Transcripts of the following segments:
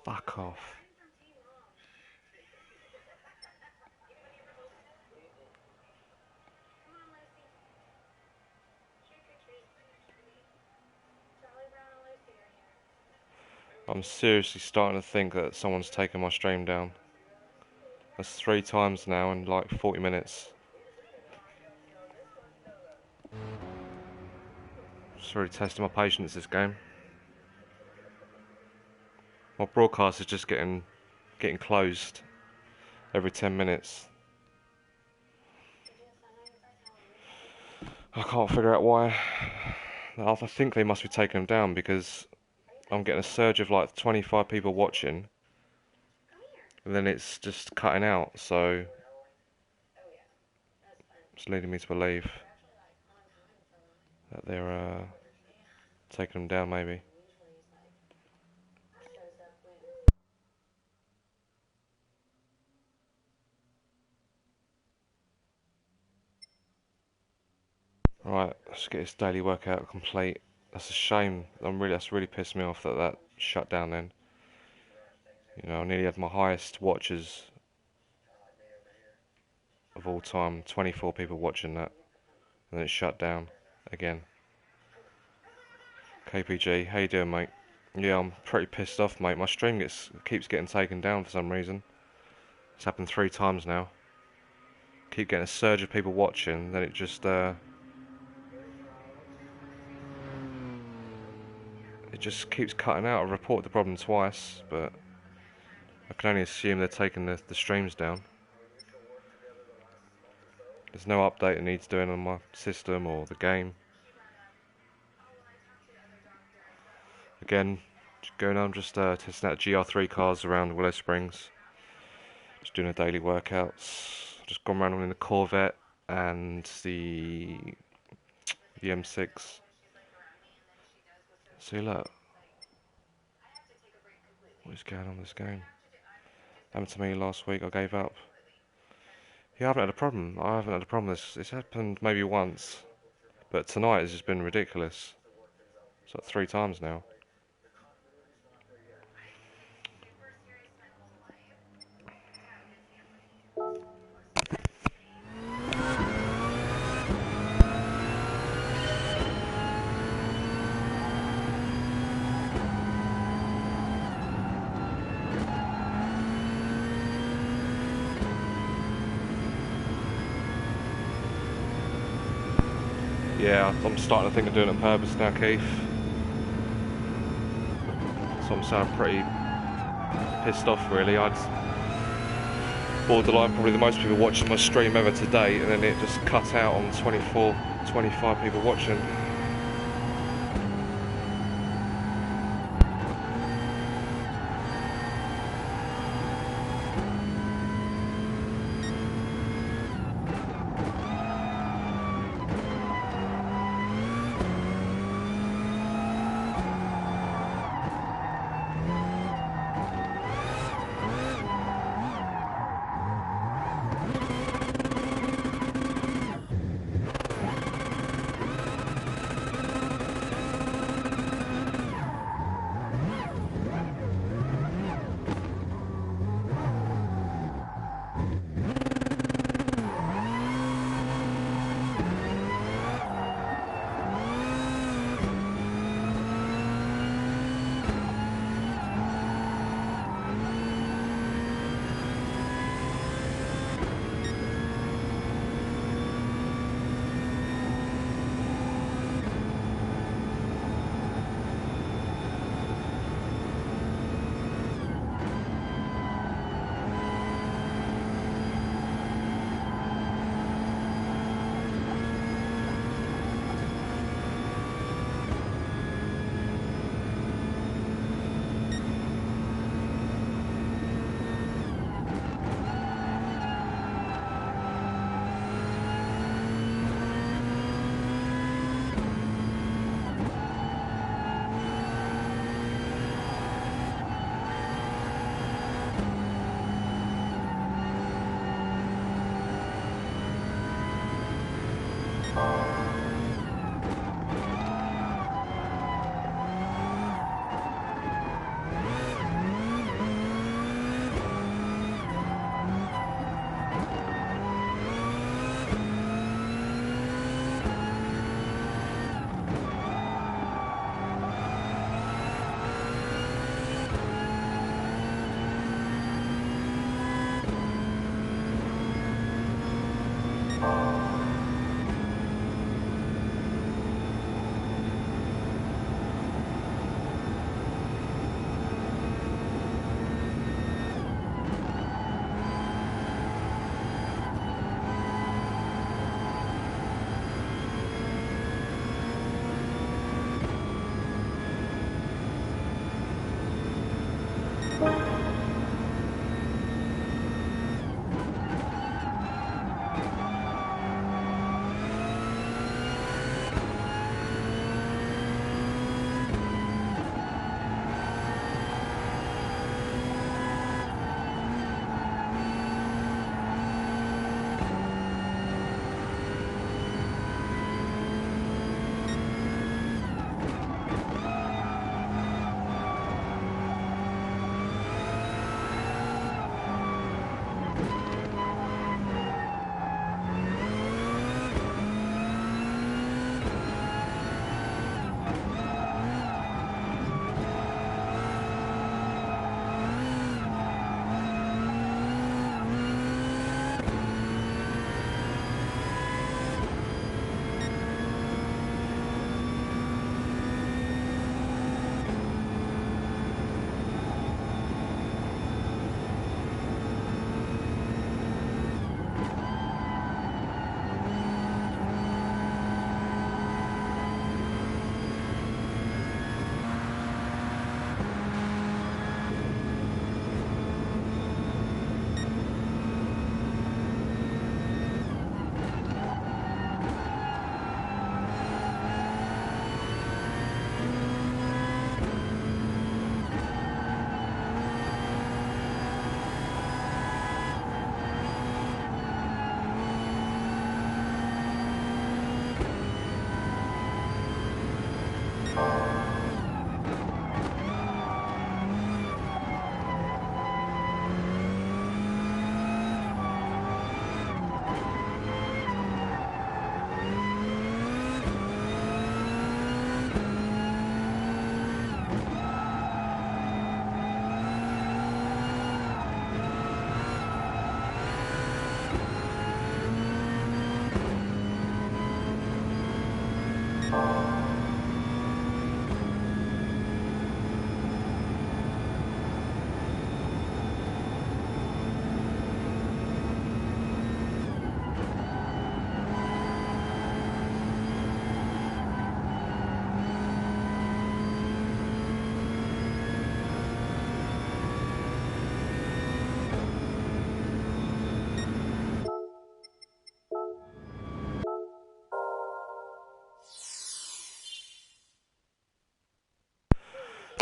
Fuck off. I'm seriously starting to think that someone's taken my stream down. That's 3 times now in like 40 minutes. Just really testing my patience this game. My broadcast is just getting closed every 10 minutes. I can't figure out why. I think they must be taking them down because I'm getting a surge of like 25 people watching, and then it's just cutting out, so it's leading me to believe that they're taking them down maybe. Right, let's get this daily workout complete. That's a shame. That's really pissed me off that that shut down then. You know, I nearly had my highest watchers of all time, 24 people watching that, and then it shut down again. KPG, how you doing, mate? Yeah, I'm pretty pissed off, mate. My stream keeps getting taken down for some reason. It's happened 3 times now. Keep getting a surge of people watching, then it just keeps cutting out. I've reported the problem twice, but I can only assume they're taking the streams down. There's no update that needs doing on my system or the game. Again, just going on, just testing out GR3 cars around Willow Springs. Just doing a daily workouts. Just gone around in the Corvette and the M6. See, look. What is going on in this game? Happened to me last week, I gave up. Yeah, I haven't had a problem. I haven't had a problem. It's happened maybe once. But tonight has just been ridiculous. It's like 3 times now. Yeah, I'm starting to think of doing it on purpose now, Keith. So I'm sounding pretty pissed off, really. I'd borderline probably the most people watching my stream ever to date, and then it just cut out on 24, 25 people watching.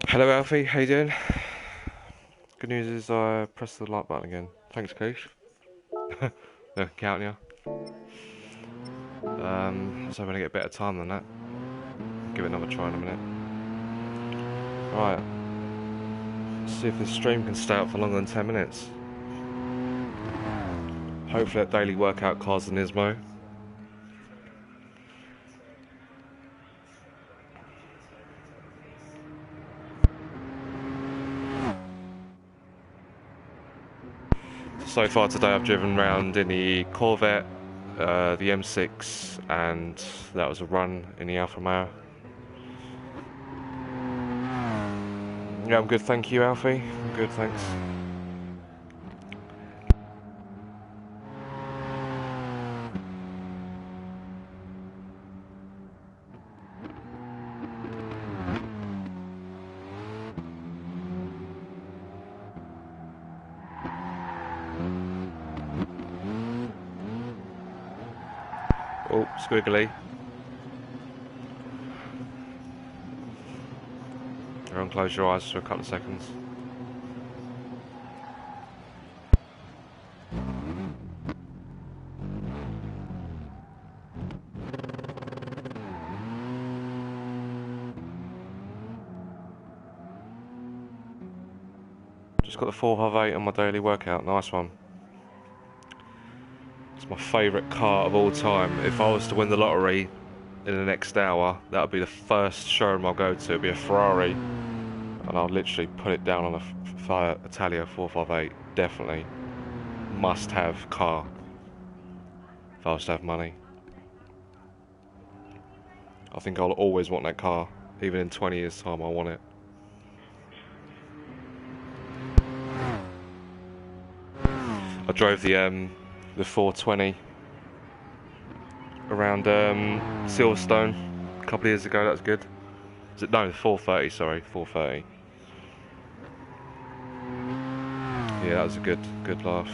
Hello Alfie, how you doing? Good news is I pressed the like button again. Thanks, Coach. No, counting you. I was hoping to get better time than that. Give it another try in a minute. Right, let's see if this stream can stay up for longer than 10 minutes. Hopefully that daily workout car's an Ismo. So far today I've driven around in the Corvette, the M6, and that was a run in the Alfa Romeo. Yeah, I'm good, thank you, Alfie. I'm good, thanks. Oh, squiggly. Everyone close your eyes for a couple of seconds. Just got the 458 on my daily workout, nice one. It's my favourite car of all time. If I was to win the lottery in the next hour, that would be the first showroom I'll go to. It'd be a Ferrari, and I'll literally put it down on a Italia 458. Definitely must-have car if I was to have money. I think I'll always want that car. Even in 20 years' time, I want it. I drove the 420 around Silverstone a couple of years ago. That was good. Is it no, the 430? Sorry, 430. Yeah, that was a good laugh.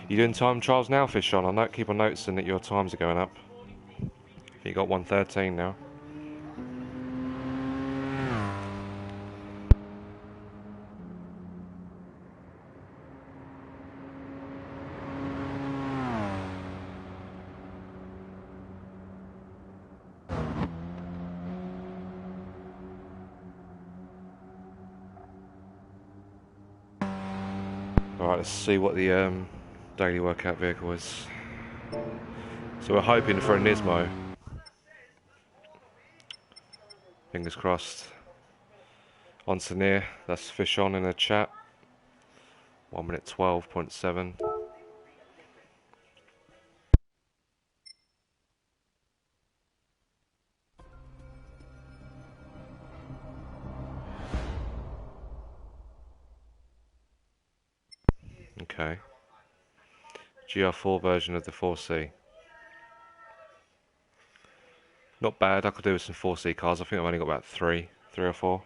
You doing time trials now, Fish on? I keep on noticing that your times are going up. You got 113 now. Alright, let's see what the daily workout vehicle is. So we're hoping for a Nismo. Fingers crossed. On to near, that's Fish on in the chat. 1 minute 12.7. Okay. GR4 version of the 4C. Not bad, I could do with some 4C cars. I think I've only got about three or four.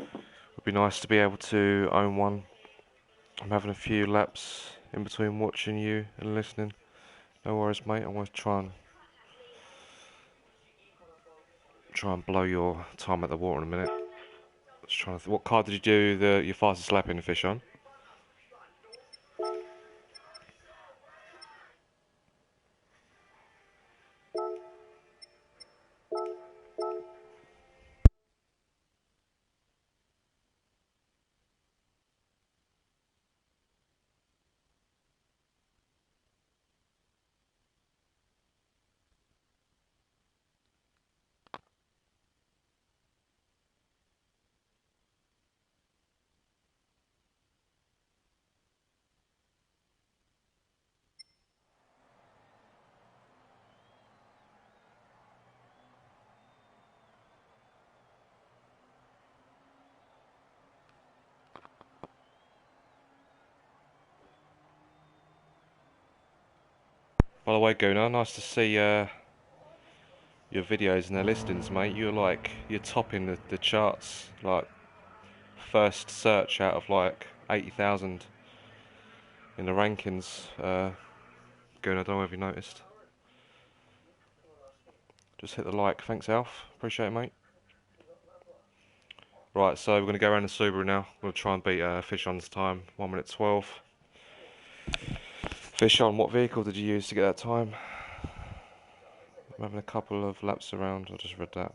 Would be nice to be able to own one. I'm having a few laps in between watching you and listening. No worries, mate. I'm going to try and blow your time at the water in a minute. Just trying to what car did you do your fastest lap in, Fish on? By the way, Gunnar, nice to see your videos and their listings, mate. You're topping the charts, like first search out of like 80,000 in the rankings. Gunnar, I don't know if you noticed. Just hit the like. Thanks, Alf. Appreciate it, mate. Right, so we're going to go around the Subaru now. We'll try and beat Fishon's time. 1 minute 12. Fishon, what vehicle did you use to get that time? I'm having a couple of laps around. I just read that.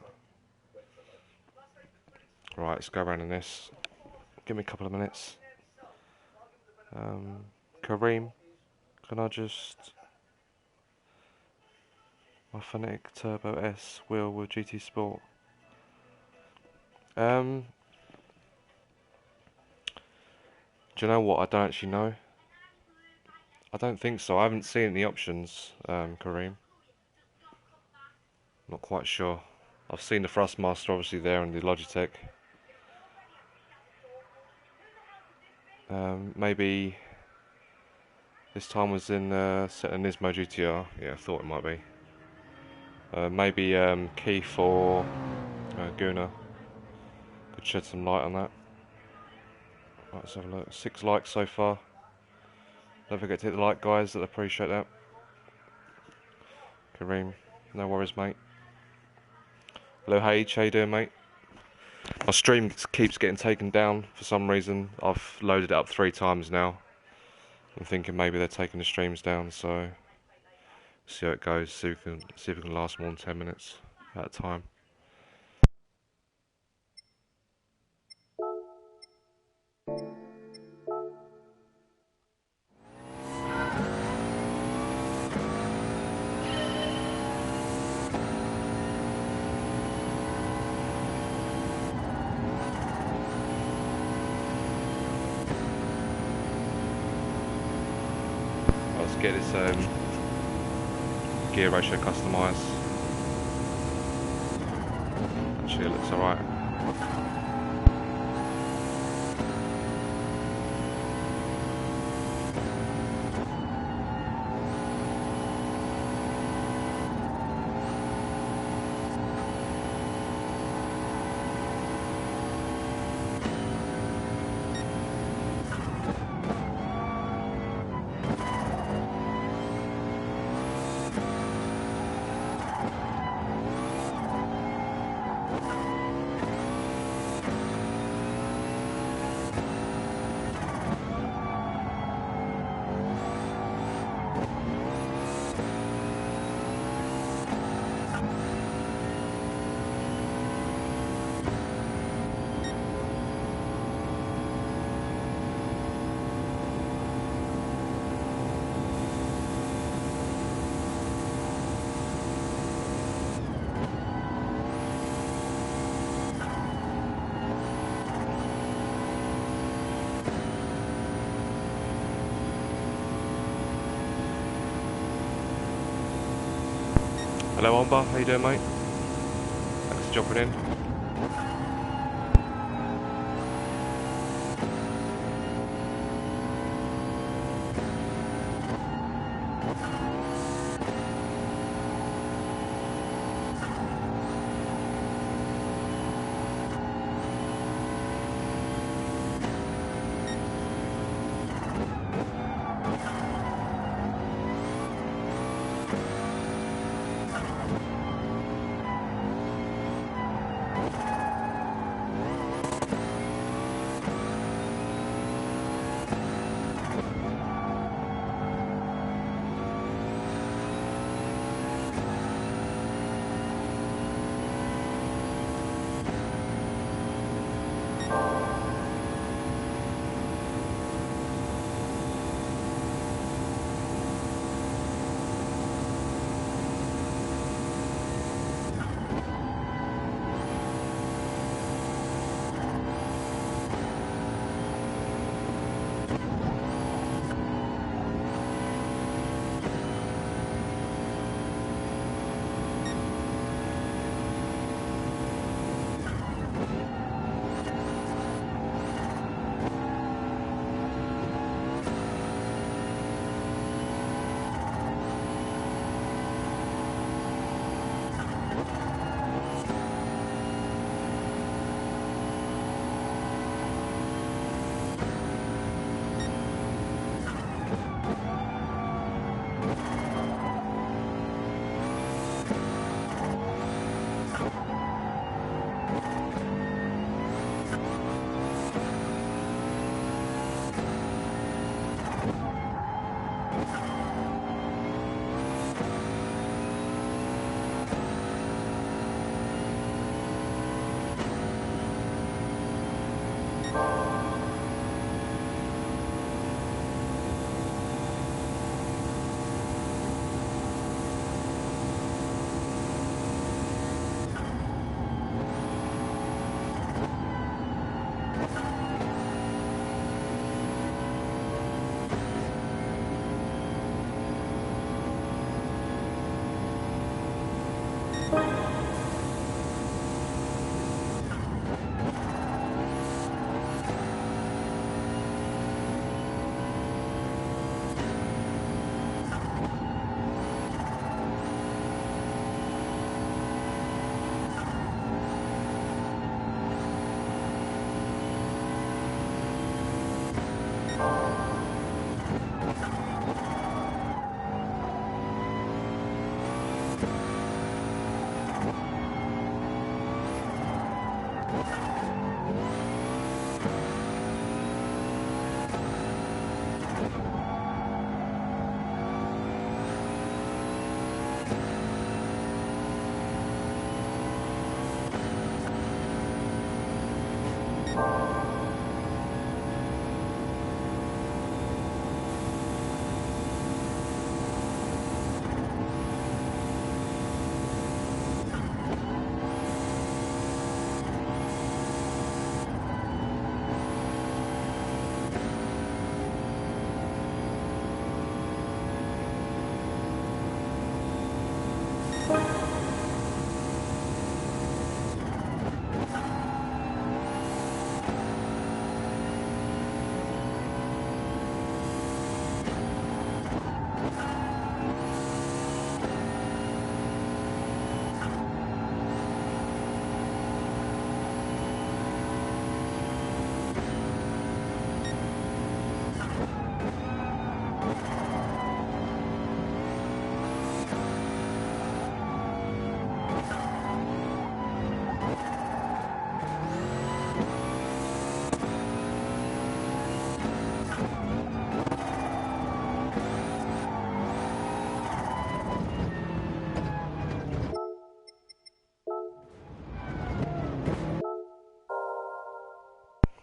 Right, let's go around in this. Give me a couple of minutes. Kareem, can I just... My Phonetic Turbo S wheel with GT Sport. Do you know what? I don't actually know. I don't think so. I haven't seen the options, Kareem. Not quite sure. I've seen the Thrustmaster obviously there and the Logitech. Maybe this time was in set in Nismo GTR. Yeah, I thought it might be. Maybe Keith or Gunnar could shed some light on that. Right, let's have a look. 6 likes so far. Don't forget to hit the like, guys. I'd appreciate that. Kareem, no worries, mate. Hello, H. How you doing, mate? My stream keeps getting taken down for some reason. I've loaded it up 3 times now. I'm thinking maybe they're taking the streams down, so see how it goes. See if we can last more than 10 minutes at a time. Let's get this gear ratio customised. Actually, it looks alright. Hello, Omba. How you doing, mate? Thanks for jumping in.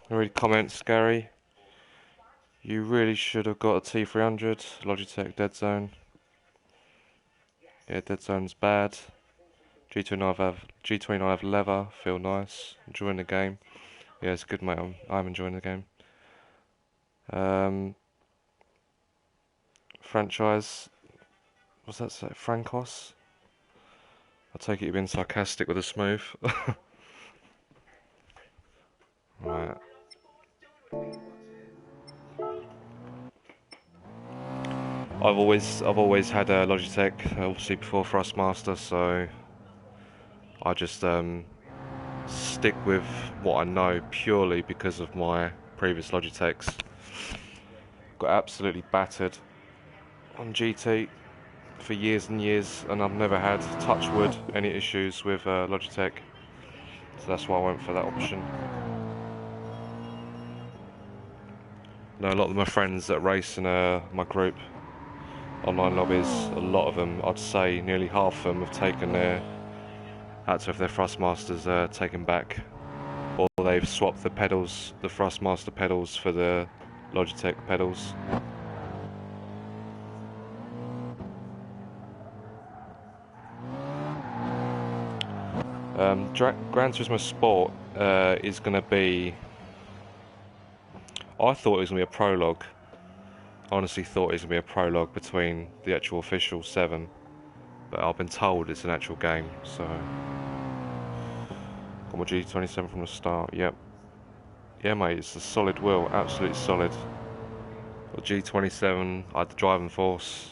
Read comments, Gary. You really should have got a T300, Logitech Dead Zone. Yeah, Dead Zone's bad. G29 have leather, feel nice, enjoying the game. Yeah, it's good, mate. I'm enjoying the game. Franchise, what's that say? Francos? I take it you've been sarcastic with a smooth. Right. I've always had a Logitech, obviously before Thrustmaster, so I just stick with what I know purely because of my previous Logitechs. Got absolutely battered on GT for years and years, and I've never had, touch wood, any issues with Logitech, so that's why I went for that option. Know a lot of my friends that race in my group, online lobbies, a lot of them, I'd say nearly half of them have taken had to have their Thrustmasters taken back, or they've swapped the pedals, the Thrustmaster pedals for the Logitech pedals. Gran Turismo Sport is going to be, I thought it was going to be a prologue. Honestly thought it was going to be a prologue between the actual official 7, but I've been told it's an actual game, so got my G27 from the start. Yep. Yeah, mate, it's a solid wheel, absolutely solid. Got G27, I had the driving force,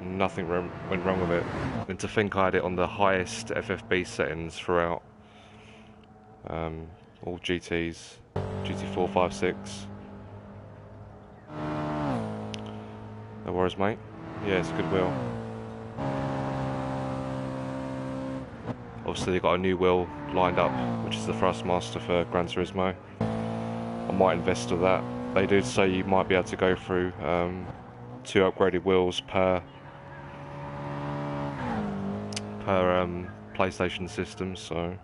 nothing went wrong with it. And to think I had it on the highest FFB settings throughout, all GTs, GT4, 5, 6. No worries, mate. Yeah, it's a good wheel. Obviously, they've got a new wheel lined up, which is the Thrustmaster for Gran Turismo. I might invest with that. They do say you might be able to go through 2 upgraded wheels per PlayStation system, so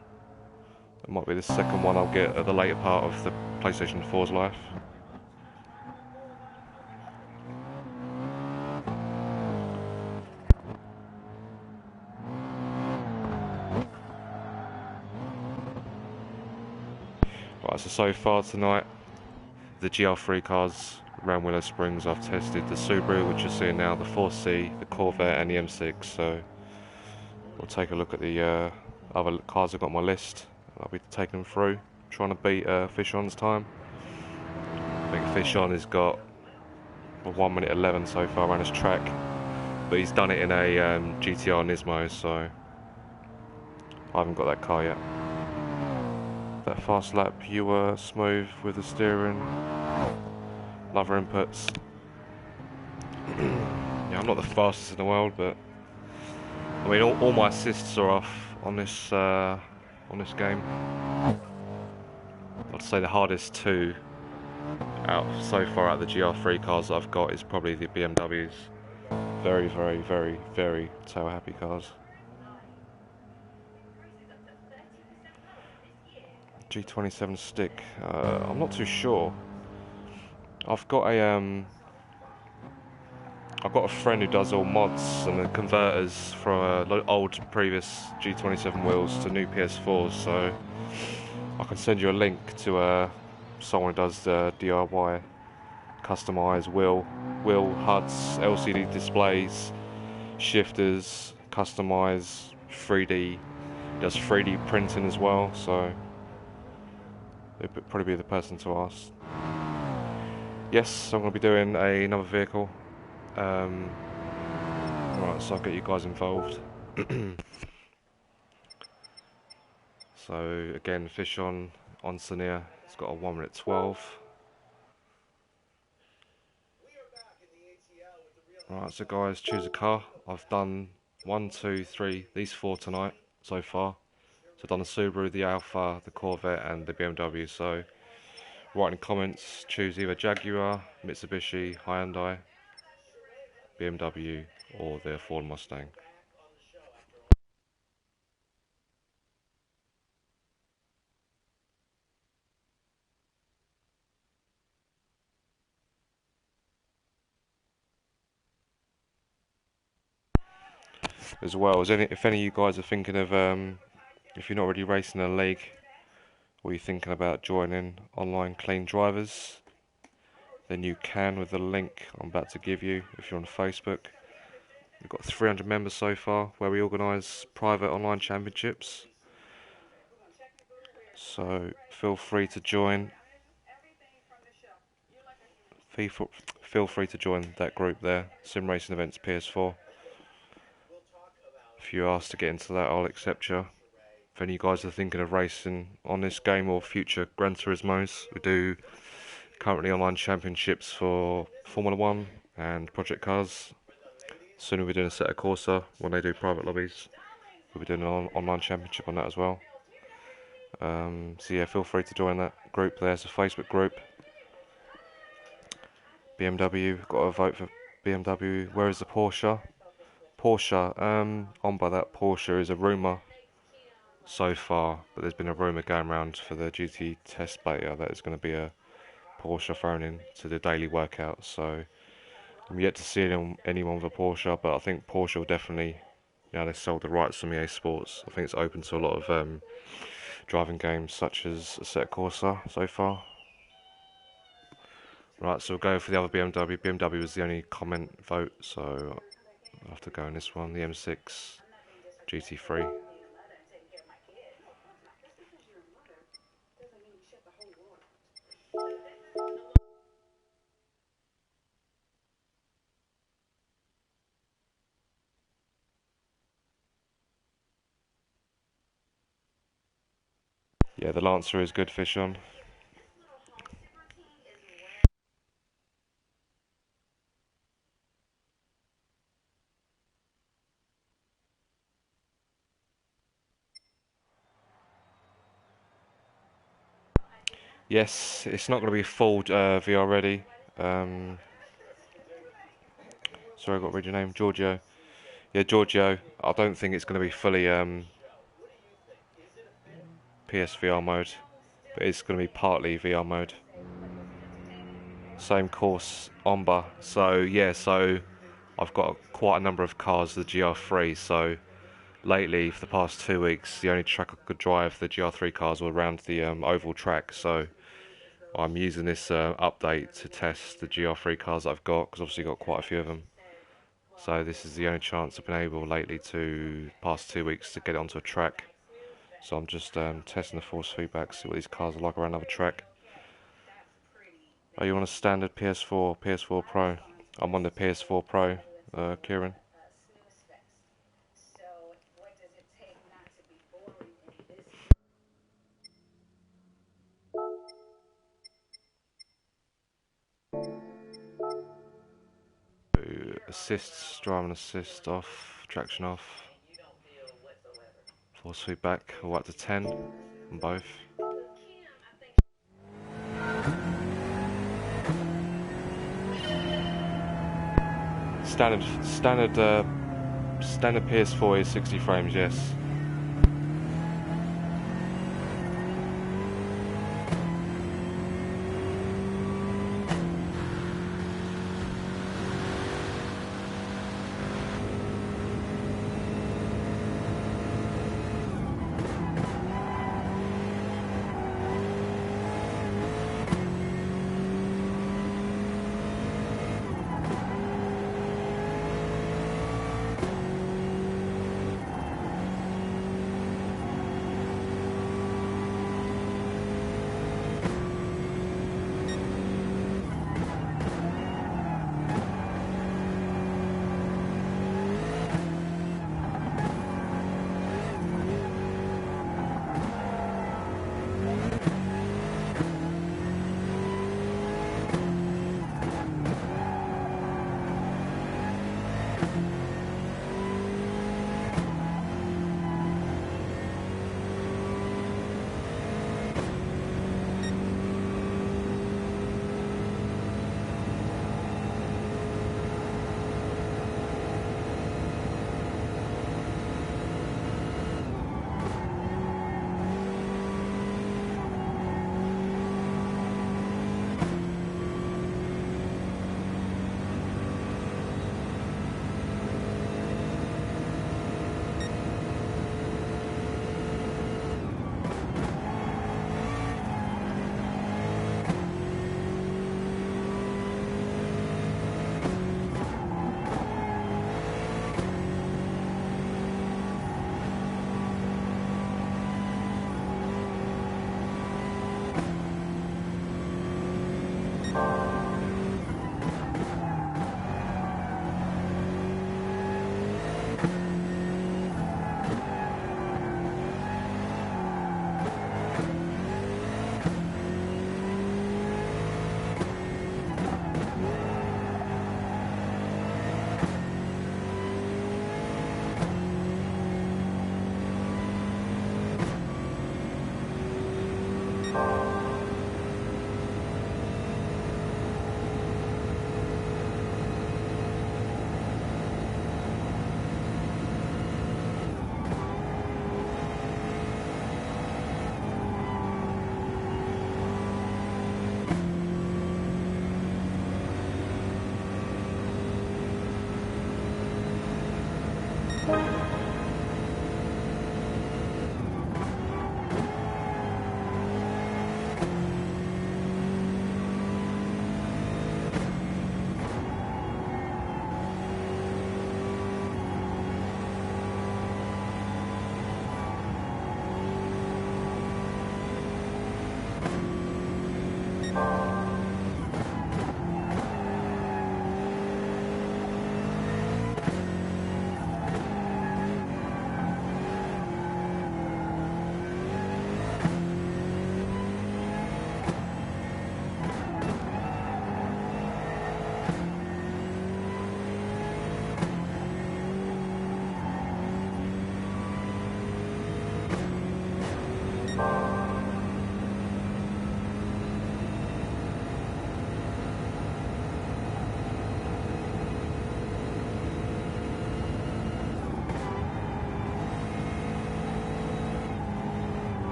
it might be the second one I'll get at the later part of the PlayStation 4's life. Right, so far tonight, the GR3 cars around Willow Springs, I've tested the Subaru, which you're seeing now, the 4C, the Corvette and the M6, so we'll take a look at the other cars I've got on my list. I'll be taking them through, trying to beat Fishon's time. I think Fishon has got 1 minute 11 so far around his track, but he's done it in a GTR Nismo, so I haven't got that car yet. That fast lap, you were smooth with the steering, other inputs. Yeah, I'm not the fastest in the world, but I mean all my assists are off on this game. I'd say the hardest 2 out so far out the GR3 cars that I've got is probably the BMWs. Very, very, very, very tow happy cars. G27 stick. I'm not too sure. I've got a I've got a friend who does all mods and the converters from old previous G27 wheels to new PS4s, so I can send you a link to someone who does DIY, customise wheel HUDs, LCD displays, shifters, customise 3D, does 3D printing as well, so they'd probably be the person to ask. Yes, I'm going to be doing another vehicle. Right, so I'll get you guys involved. So again, fish on Sania. It's got a 1 minute 12. Right, so guys, choose a car. I've done 1, 2, 3, these 4 tonight so far. So I've done the Subaru, the Alpha, the Corvette, and the BMW. So write in the comments, choose either Jaguar, Mitsubishi, Hyundai, BMW, or the Ford Mustang. As well as if any of you guys are thinking of if you're not already racing a league, or you're thinking about joining online clean drivers, then you can with the link I'm about to give you. If you're on Facebook, we've got 300 members so far, where we organise private online championships, so feel free to join. Feel free to join that group there, Sim Racing Events PS4. If you ask to get into that, I'll accept you. If any of you guys are thinking of racing on this game or future Gran Turismos, we do currently online championships for Formula 1 and project cars. Soon we'll be doing Assetto Corsa when they do private lobbies. We'll be doing an online championship on that as well. So yeah, feel free to join that group there. It's a Facebook group. BMW, got to vote for BMW. Where is the Porsche? On by that, Porsche is a rumour so far, but there's been a rumour going around for the GT test beta that there's going to be a Porsche thrown in to the daily workout. So I'm yet to see anyone with a Porsche, but I think Porsche will definitely, they sold the rights from EA Sports. I think it's open to a lot of driving games such as Assetto Corsa so far. Right, so we'll go for the other BMW. BMW was the only comment vote, so I'll have to go on this one, the M6 GT3. Yeah, the Lancer is good fish on. Yes, it's not going to be full VR ready. Sorry, I got to read your name, Giorgio. Yeah, Giorgio. I don't think it's going to be fully PSVR mode, but it's going to be partly VR mode. Same course, Omba. So yeah, so I've got quite a number of cars, the GR3. So lately, for the past 2 weeks, the only track I could drive the GR3 cars were around the oval track. So I'm using this update to test the GR3 cars that I've got, because obviously got quite a few of them. So this is the only chance I've been able lately to, past 2 weeks, to get it onto a track. So I'm just testing the force feedback, see what these cars are like around another track. Are you on a standard PS4 Pro? I'm on the PS4 Pro, Kieran. Assists, driving assist off, traction off. Force feedback, all up to 10 on both. Standard PS4 is 60 frames, yes.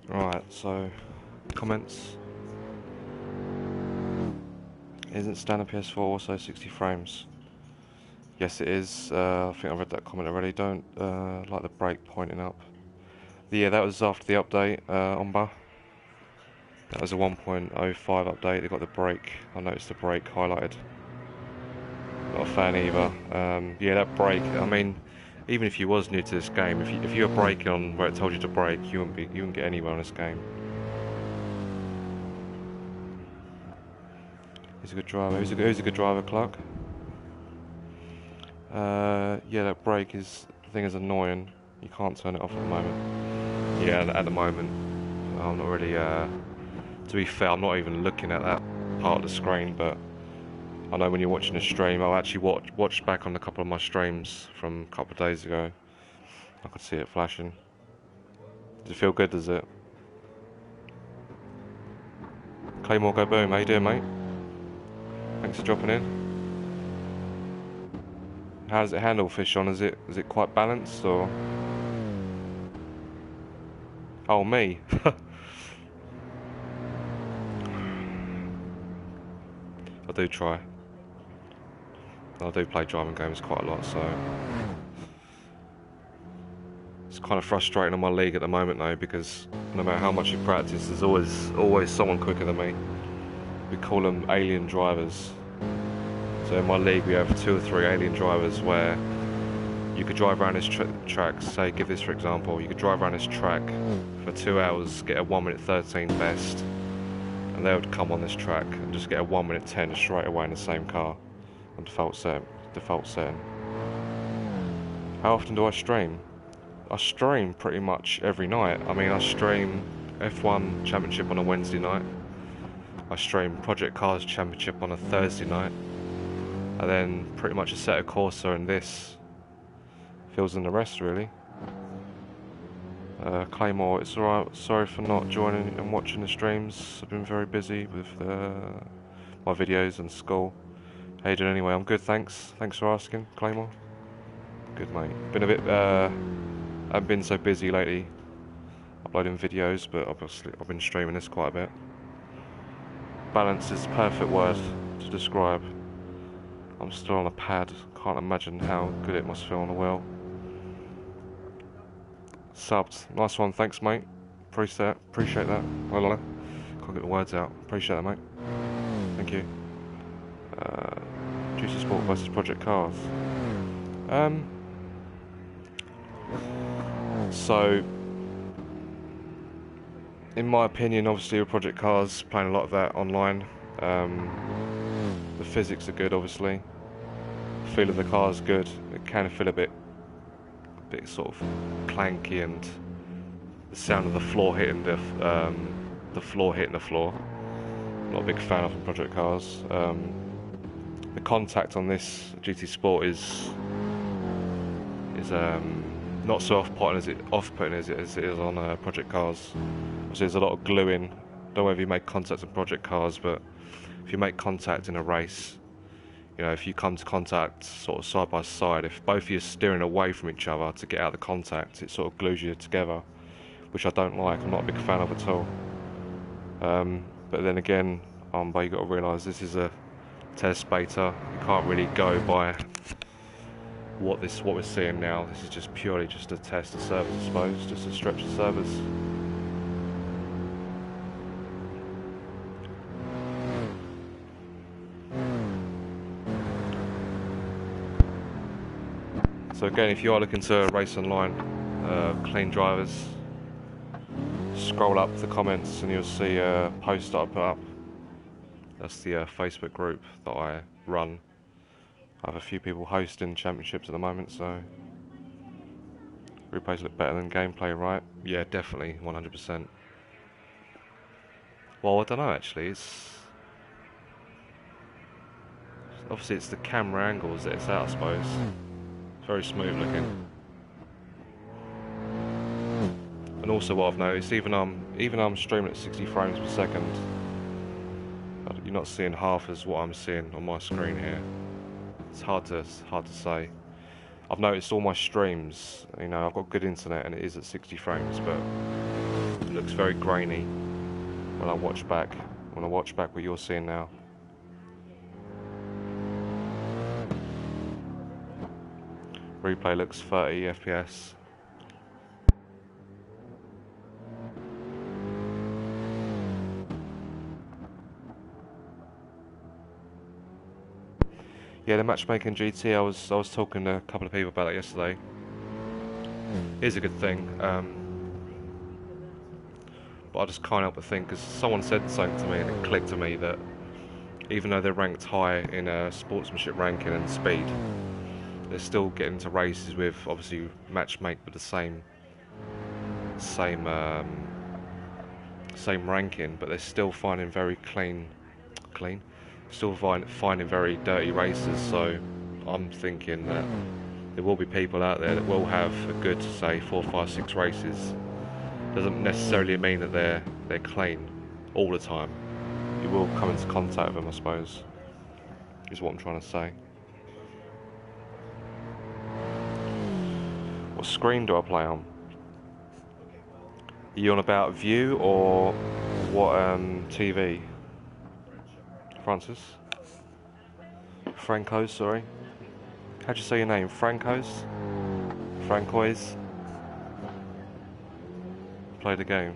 Right, so comments. Isn't standard PS4 also 60 frames? Yes, it is. I think I read that comment already. Don't like the brake pointing up. Yeah, that was after the update, Omba. That was a 1.05 update. They got the brake. I noticed the brake highlighted. Not a fan either. Yeah, that brake. I mean, even if you was new to this game, if you were braking on where it told you to brake, you wouldn't get anywhere on this game. He's a good driver. Who's a good driver, Clark? Yeah, that brake thing is annoying. You can't turn it off at the moment. Yeah, at the moment, I'm not really. To be fair, I'm not even looking at that part of the screen, but I know when you're watching a stream, I'll actually watched back on a couple of my streams from a couple of days ago. I could see it flashing. Does it feel good, does it? Claymore go boom, how you doing, mate? Thanks for dropping in. How does it handle fish on? Is it quite balanced or? Oh, me. I do try. I do play driving games quite a lot, so it's kind of frustrating on my league at the moment though, because no matter how much you practice, there's always someone quicker than me. We call them alien drivers. So in my league we have 2 or 3 alien drivers where you could drive around this track, say, give this for example, you could drive around this track for 2 hours, get a 1:13 best, and they would come on this track and just get a 1:10 straight away in the same car on default setting. How often do I stream? I stream pretty much every night. I mean, I stream F1 Championship on a Wednesday night. I stream Project Cars Championship on a Thursday night. And then pretty much Assetto Corsa and this fills in the rest, really. Claymore, it's alright. Sorry for not joining and watching the streams. I've been very busy with my videos and school. How you doing anyway? I'm good, thanks. Thanks for asking, Claymore. Good, mate. Been a bit... I haven't been so busy lately uploading videos, but obviously I've been streaming this quite a bit. Balance is the perfect word to describe. I'm still on a pad. Can't imagine how good it must feel on the wheel. Subbed. Nice one, thanks, mate. Appreciate that. Well, can't get the words out. Appreciate that, mate. Thank you. Juicy Sport versus Project Cars. So, in my opinion, obviously with Project Cars, playing a lot of that online. The physics are good, obviously. The feel of the car is good. It can feel a bit sort of clanky, and the sound of the floor hitting the floor. Not a big fan of Project Cars. The contact on this GT Sport is not so off-putting as it is on Project Cars. Obviously, there's a lot of gluing. Don't know whether you make contact in Project Cars, but if you make contact in a race, you know, if you come to contact sort of side by side, if both of you are steering away from each other to get out of the contact, it sort of glues you together, which I don't like. I'm not a big fan of at all. But then again, but you've got to realise this is a test beta. You can't really go by what we're seeing now. This is just purely just a test of servers, I suppose, just a stretch of servers. So again, if you are looking to race online, clean drivers, scroll up the comments and you'll see a post that I put up. That's the Facebook group that I run. I have a few people hosting championships at the moment, so replays look better than gameplay, right? Yeah, definitely, 100%. Well, I don't know actually. Obviously it's the camera angles that it's at, I suppose. It's very smooth looking. And also what I've noticed, even though I'm streaming at 60 frames per second, you're not seeing half as what I'm seeing on my screen here. It's hard to say. I've noticed all my streams, you know, I've got good internet and it is at 60 frames, but it looks very grainy when I watch back what you're seeing now. Replay looks 30 FPS. Yeah, the matchmaking GT, I was talking to a couple of people about that yesterday. It is a good thing, but I just can't help but think, because someone said something to me and it clicked to me that even though they're ranked high in sportsmanship ranking and speed, they're still getting into races with obviously matchmake with the same same ranking, but they're still finding very clean, still finding very dirty races. So I'm thinking that there will be people out there that will have a good, say, 4, 5, 6 races. Doesn't necessarily mean that they're clean all the time. You will come into contact with them, I suppose, is what I'm trying to say. What screen do I play on? Are you on about View or what TV? Francis? Franco's, sorry. How'd you say your name? Franco's? Francois? Play the game.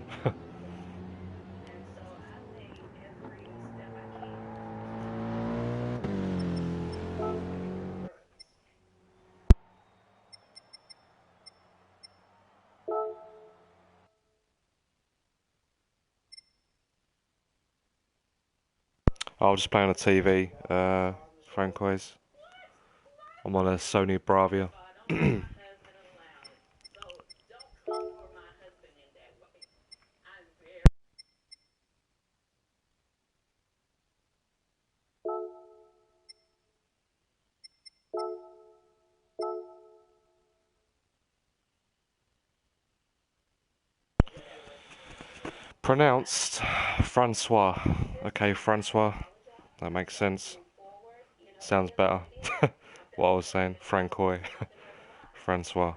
I'll just play on a TV, Francois. I'm on a Sony Bravia. Pronounced Francois. Okay, Francois. That makes sense. Sounds better. What I was saying. Francois. Francois.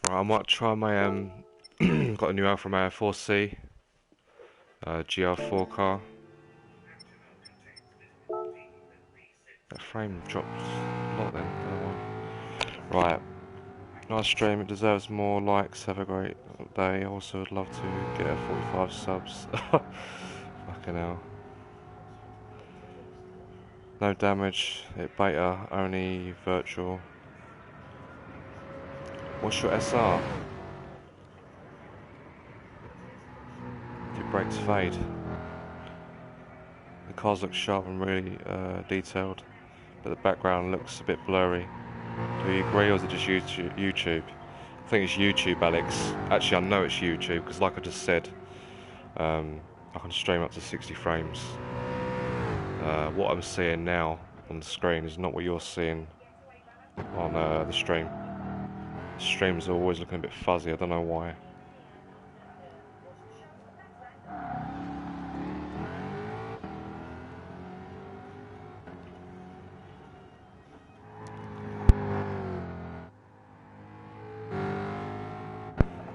Right, I might try my got a new Alfa Romeo 4C GR4 car. That frame dropped a lot then. Right, nice stream. It deserves more likes. Have a great day. Also, would love to get 45 subs. Fucking hell. No damage. It beta only virtual. What's your SR? Your brakes fade. The cars look sharp and really detailed, but the background looks a bit blurry. Do you agree, or is it just YouTube? I think it's YouTube, Alex. Actually, I know it's YouTube, because like I just said, I can stream up to 60 frames. What I'm seeing now on the screen is not what you're seeing on the stream. The streams are always looking a bit fuzzy, I don't know why.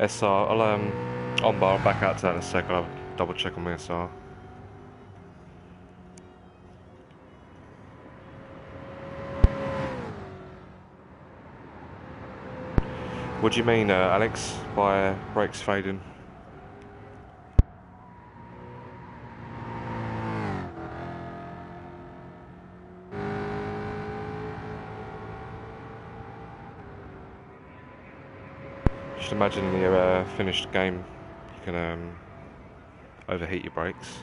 SR, I'll back out to that in a sec. I'll double check on my SR. What do you mean, Alex, by brakes fading? Just imagine in your finished game, you can overheat your brakes.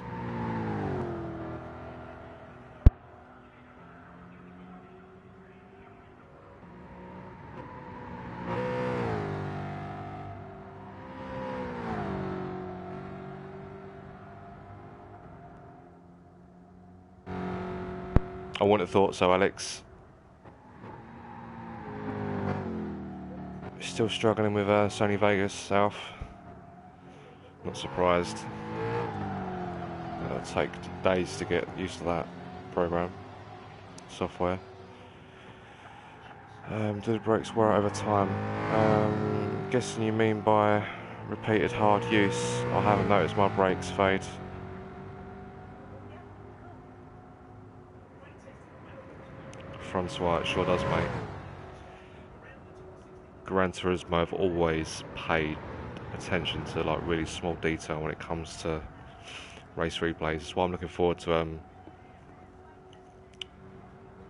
I wouldn't have thought so, Alex. Still struggling with Sony Vegas South. Not surprised. It'll take days to get used to that program, software. Do the brakes wear over time? Guessing you mean by repeated hard use. I haven't noticed my brakes fade. Francois, it sure does, mate. Gran Turismo have always paid attention to like really small detail when it comes to race replays. That's why I'm looking forward to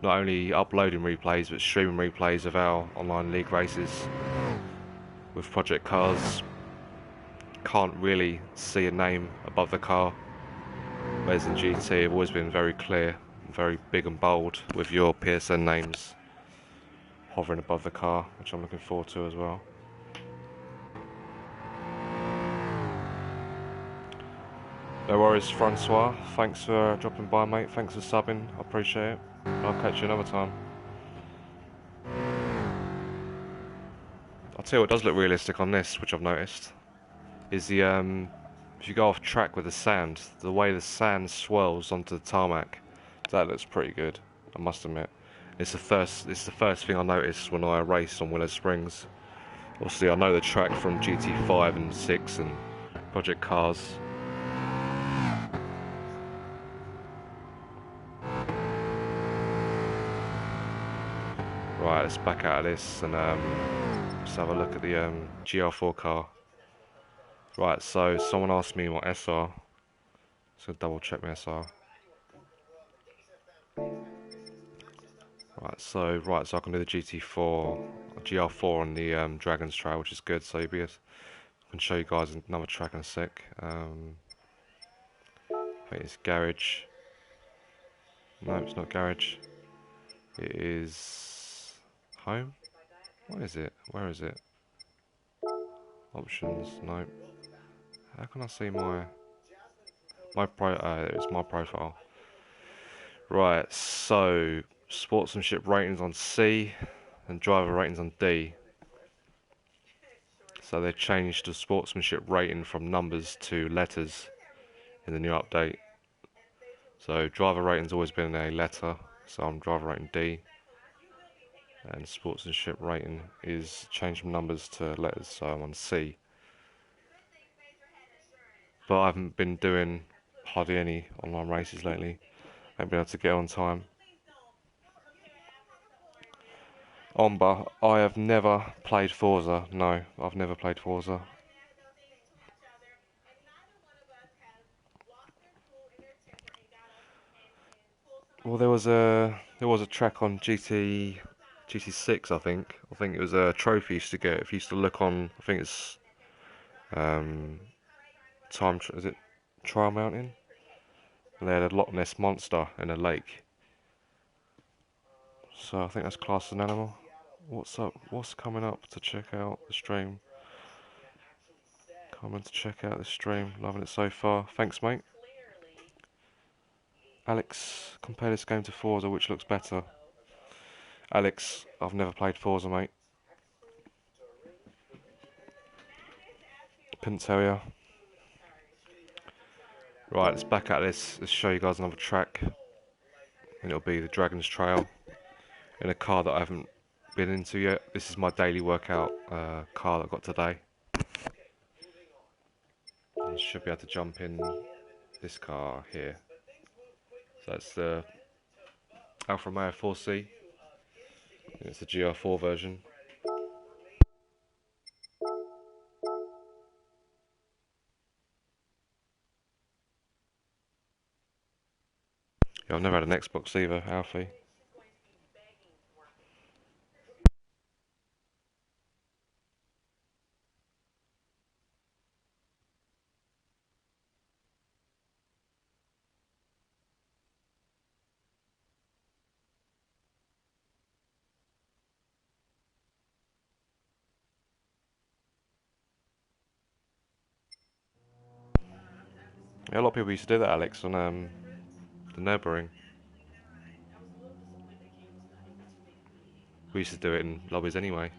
not only uploading replays but streaming replays of our online league races with Project Cars. Can't really see a name above the car, whereas in GT have always been very clear, very big and bold with your PSN names hovering above the car, which I'm looking forward to as well. No worries, Francois. Thanks for dropping by, mate. Thanks for subbing. I appreciate it. I'll catch you another time. I'll tell you what does look realistic on this, which I've noticed, is the if you go off track with the sand, the way the sand swirls onto the tarmac, that looks pretty good, I must admit. It's the first thing I noticed when I raced on Willow Springs. Obviously, I know the track from GT5 and 6 and Project Cars. Right, let's back out of this and let's have a look at the GR4 car. Right, so someone asked me what SR. So double check my SR. Right, so I can do the GT4, GR4 on the Dragon's Trail, which is good. So I can show you guys another track in a sec. I think it's Garage. No, it's not Garage. It is Home. What is it? Where is it? Options. No. How can I see it's my profile. Right, so sportsmanship ratings on C and driver ratings on D. So they changed the sportsmanship rating from numbers to letters in the new update. So driver rating's always been a letter, so I'm driver rating D. and sportsmanship rating is changed from numbers to letters, so I'm on C. But I haven't been doing hardly any online races lately. I haven't been able to get on time. Omba, I have never played Forza. No, I've never played Forza. Well, there was a track on GT6, I think. I think it was a trophy you used to get if you used to look on. I think it's um, is it Trial Mountain? And they had a Loch Ness monster in a lake. So I think that's classed as an animal. What's up? What's coming up to check out the stream? Coming to check out the stream. Loving it so far. Thanks, mate. Alex, compare this game to Forza, which looks better? Alex, I've never played Forza, mate. Couldn't tell you. Right, let's back at this. Let's show you guys another track. And it'll be the Dragon's Trail in a car that I haven't been into yet. This is my daily workout car that I got today. I should be able to jump in this car here. So that's the Alfa Romeo 4C. It's the GR4 version. Yeah, I've never had an Xbox either, Alfie. Yeah, a lot of people used to do that, Alex, on the Nürburgring. We used to do it in lobbies anyway.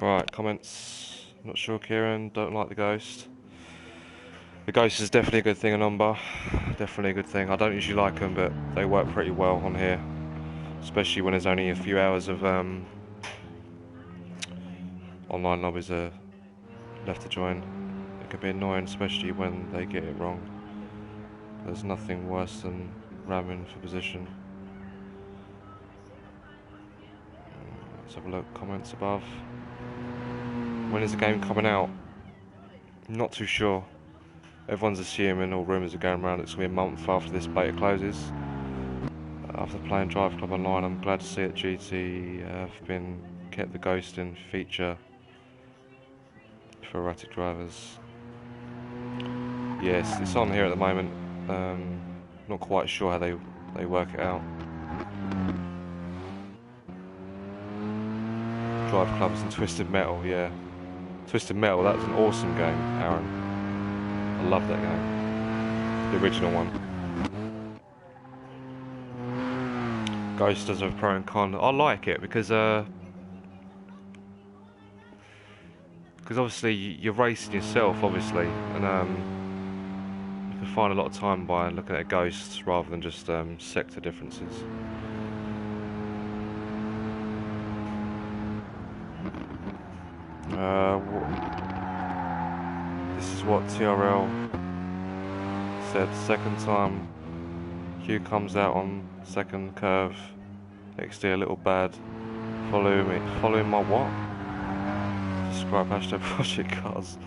Right, comments. Not sure, Kieran. Don't like the ghost. The ghost is definitely a good thing, Anumba. Definitely a good thing. I don't usually like them, but they work pretty well on here. Especially when there's only a few hours of online lobbies are left to join. It can be annoying, especially when they get it wrong. There's nothing worse than ramming for position. Let's have a look. Comments above. When is the game coming out? Not too sure. Everyone's assuming, all rumours are going around, it's going to be a month after this beta closes. After playing Drive Club Online, I'm glad to see that GT have kept the ghosting feature for erratic drivers. Yes, it's on here at the moment. Not quite sure how they work it out. Drive Clubs and Twisted Metal, yeah. Twisted Metal, that was an awesome game, Aaron. I love that game. The original one. Ghost does have pro and con. I like it because obviously you're racing yourself, obviously, and you can find a lot of time by looking at ghosts rather than just sector differences. This is what TRL said. Second time Q comes out on second curve, XD a little bad. Following my what? Subscribe hashtag projectcars.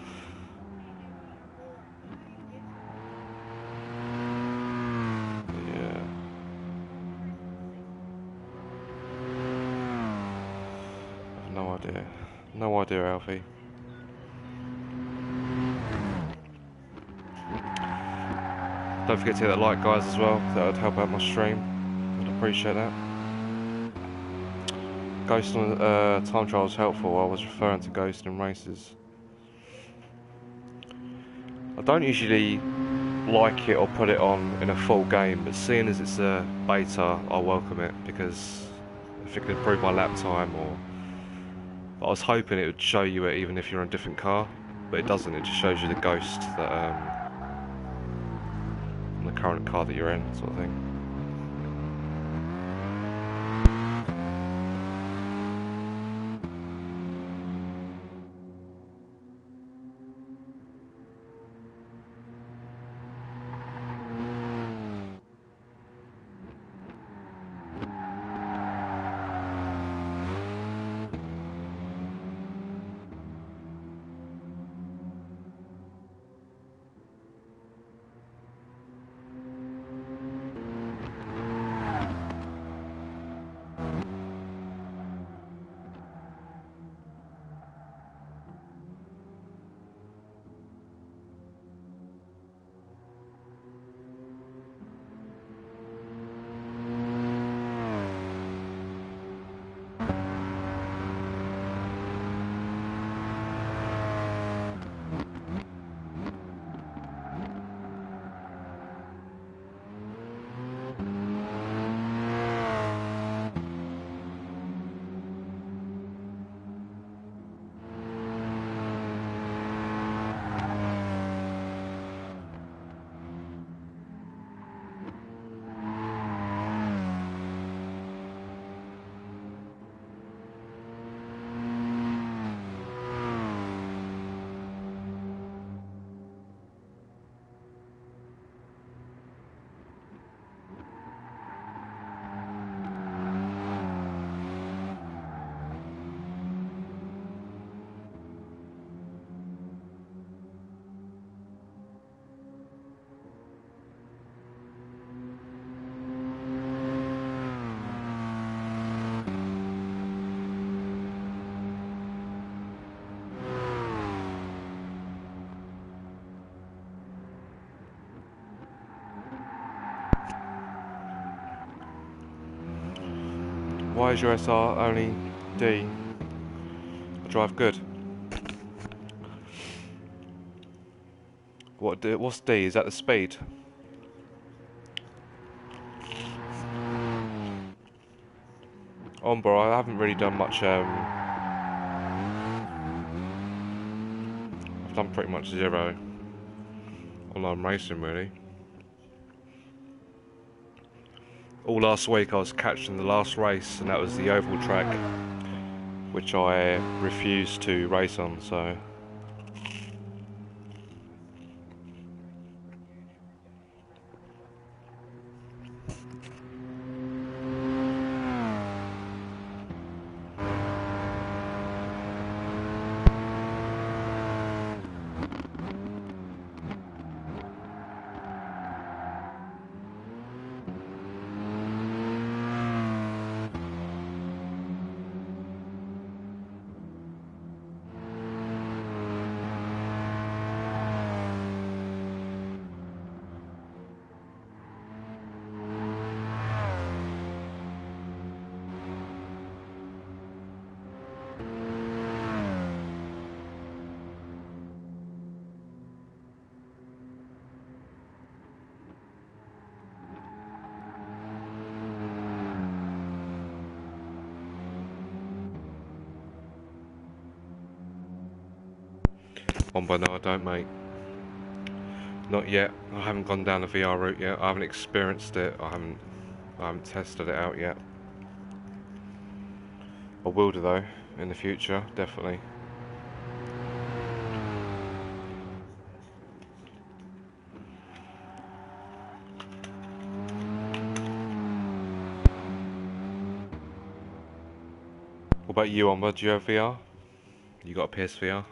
Yeah. I have no idea. No idea, Alfie. Don't forget to hit that like, guys, as well. That would help out my stream. I'd appreciate that. Ghost on time trial was helpful. I was referring to Ghost in races. I don't usually like it or put it on in a full game, but seeing as it's a beta, I welcome it because if it can improve my lap time, but I was hoping it would show you it even if you're in a different car, but it doesn't. It just shows you the Ghost that on the current car that you're in, sort of thing. Why is your SR only D? I drive good. What's D? Is that the speed? Bro, I haven't really done much I've done pretty much zero online racing really. All last week I was catching the last race, and that was the oval track, which I refused to race on, so... But no, I don't, mate. Not yet. I haven't gone down the VR route yet. I haven't experienced it. I haven't tested it out yet. I will do though in the future, definitely. What about you, Omba? Do you have VR? You got a PSVR?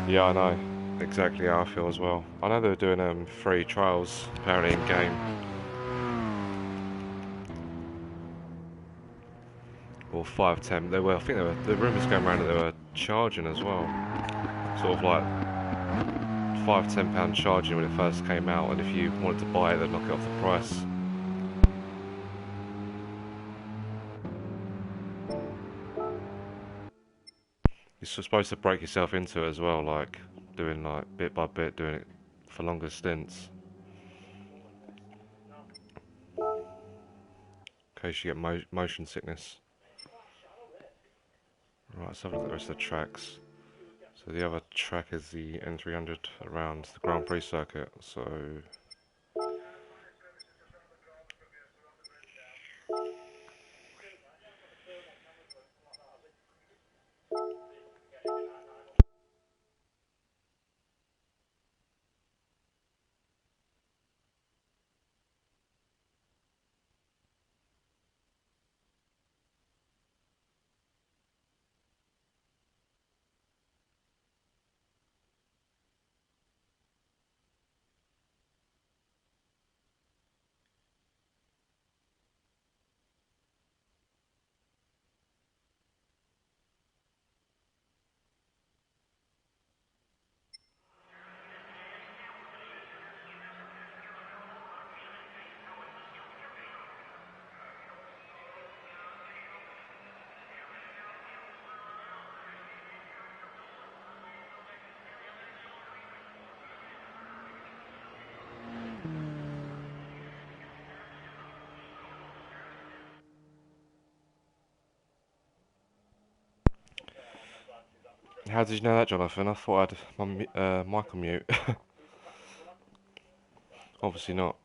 Yeah, I know exactly how I feel as well. I know they were doing free trials apparently in game, or 5, 10. They were. I think they were. The rumours going around that they were charging as well, sort of like £5, £10 charging when it first came out, and if you wanted to buy it, they'd knock it off the price. You're supposed to break yourself into it as well, like doing like bit by bit, doing it for longer stints, in case you get motion sickness. Right, let's have a look at the rest of the tracks. So the other track is the N300 around the Grand Prix circuit. So how did you know that, Jonathan? I thought I had my mic on mute. Obviously not.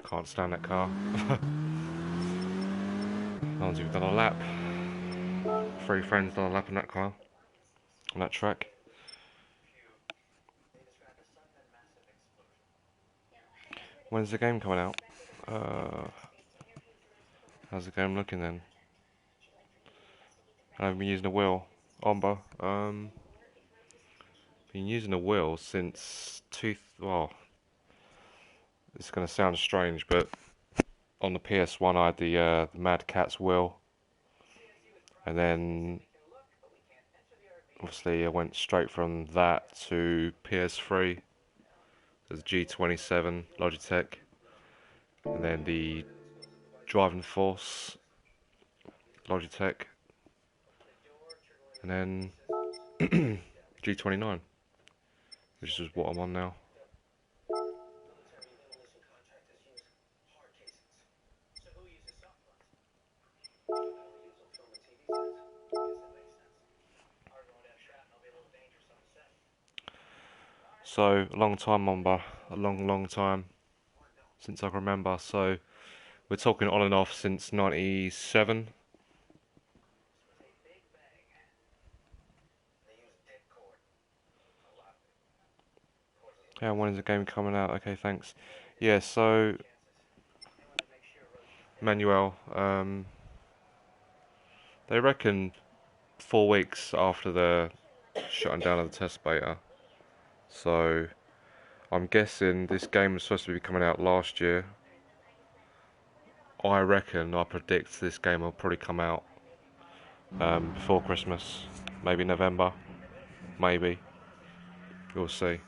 Can't stand that car. No one's even done a lap. 3 friends done a lap on that car, on that track. When's the game coming out? How's the game looking then? I've been using a wheel. Omba. Been using a wheel since well, it's gonna sound strange, but on the PS1 I had the Mad Catz wheel, and then obviously I went straight from that to PS3. There's G27 Logitech, and then the Driving Force Logitech, and then G29, which is what I'm on now. So a long time, Mamba, a long time since I can remember. So we're talking on and off since '97. Yeah, when is the game coming out? Okay, thanks. Yeah, so Manuel, they reckon 4 weeks after the shutting down of the test beta. So I'm guessing this game was supposed to be coming out last year. I predict this game will probably come out before Christmas, maybe November, maybe. We'll see.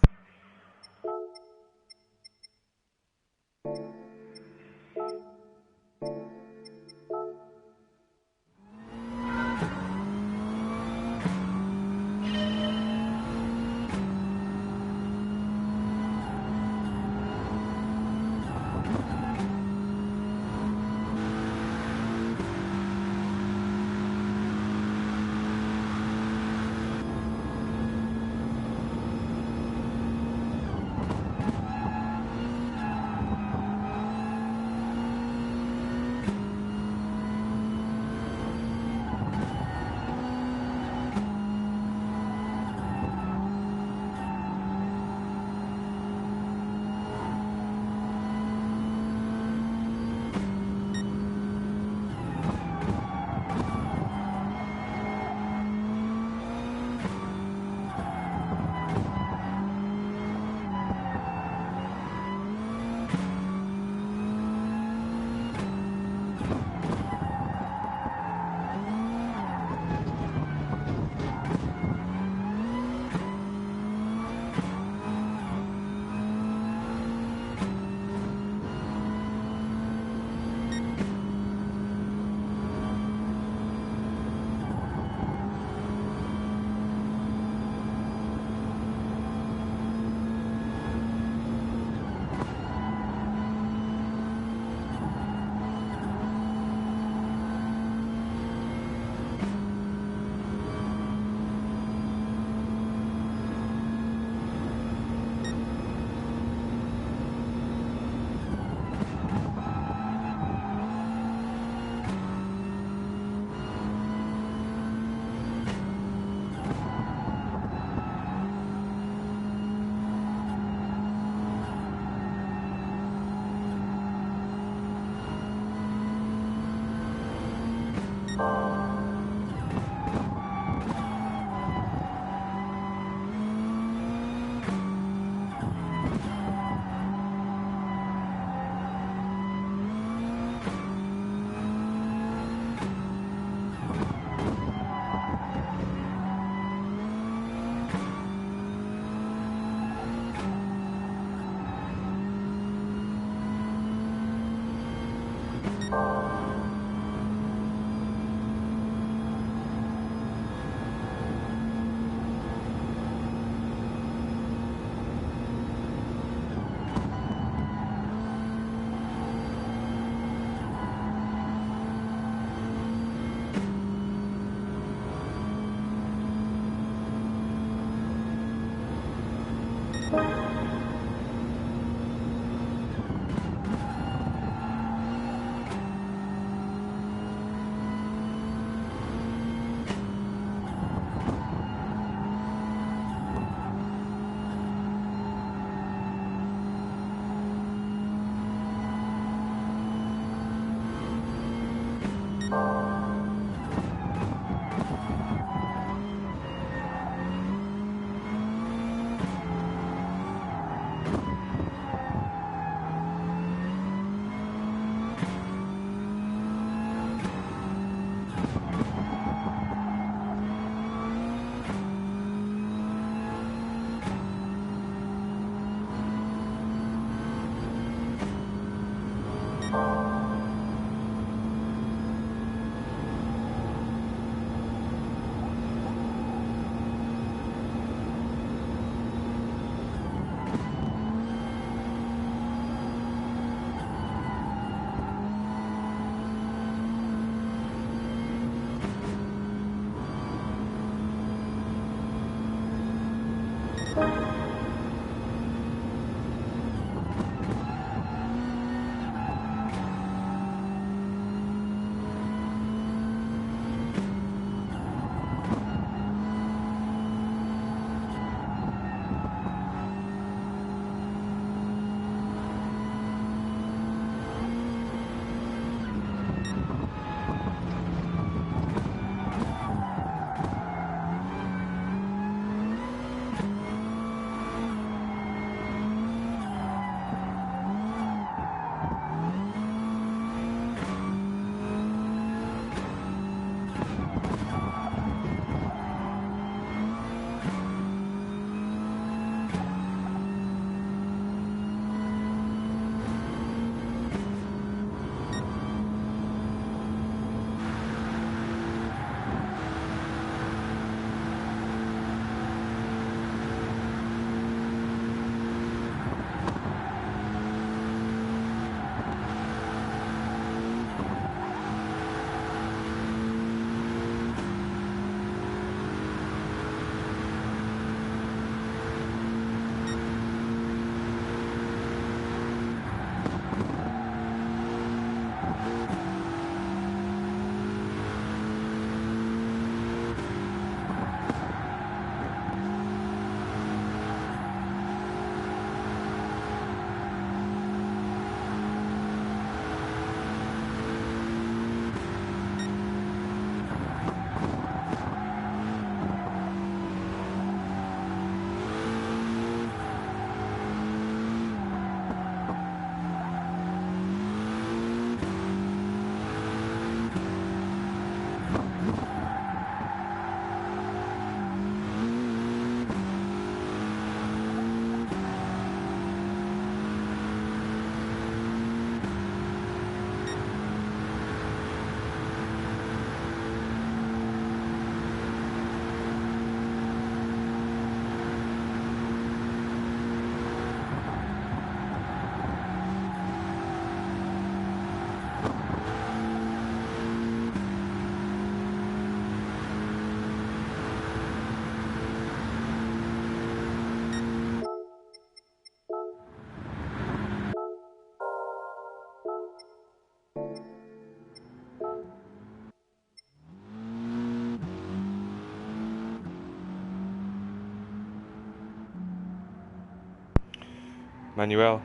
Manuel,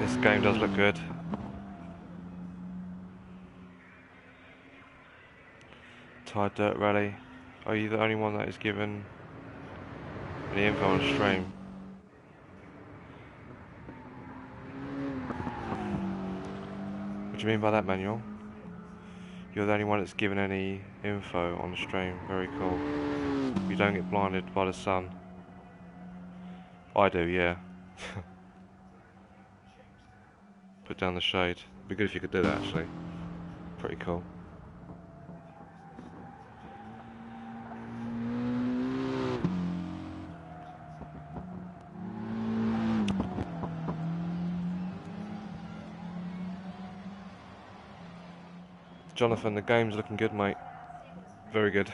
this game does look good. Tide Dirt Rally. Are you the only one that is given any info on the stream? What do you mean by that, Manuel? You're the only one that's given any info on the stream. Very cool. You don't get blinded by the sun. I do, yeah. Put down the shade. It'd be good if you could do that, actually. Pretty cool. Jonathan, the game's looking good, mate. Very good.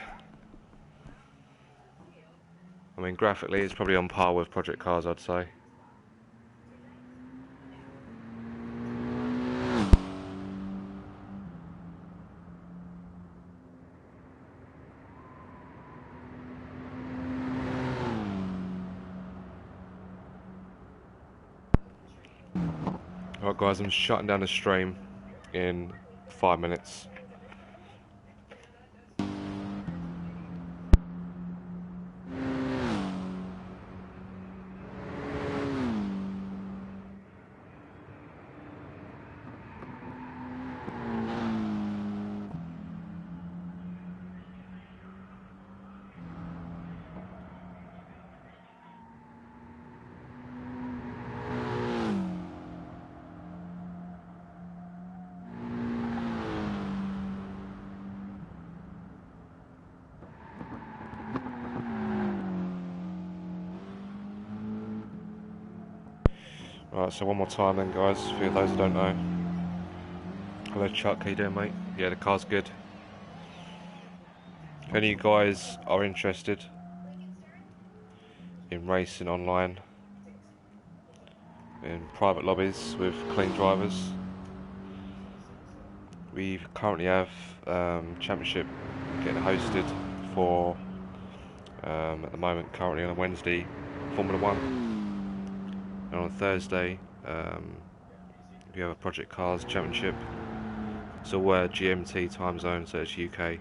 I mean, graphically it's probably on par with Project Cars, I'd say. Alright guys, I'm shutting down the stream in 5 minutes. Right, so one more time then guys, for those who don't know. Hello Chuck, how you doing mate? Yeah, the car's good. If any of you guys are interested in racing online, in private lobbies with clean drivers, we currently have championship getting hosted for, at the moment, currently on a Wednesday, Formula 1. And on Thursday, we have a Project Cars Championship. So we're GMT time zone, so it's UK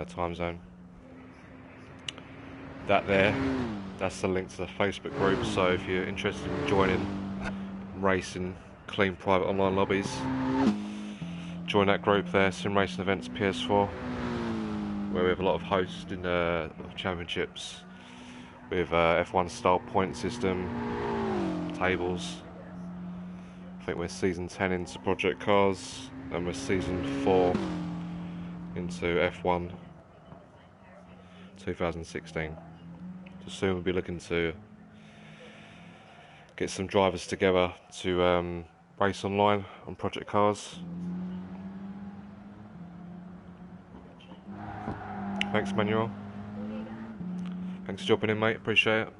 time zone. That's the link to the Facebook group. So if you're interested in joining racing clean private online lobbies, join that group there, Sim Racing Events PS4, where we have a lot of hosts in championships with F1 style point system, tables. I think we're season 10 into Project Cars, and we're season 4 into F1 2016. So soon we'll be looking to get some drivers together to race online on Project Cars. Thanks Manuel. Thanks for jumping in mate, appreciate it.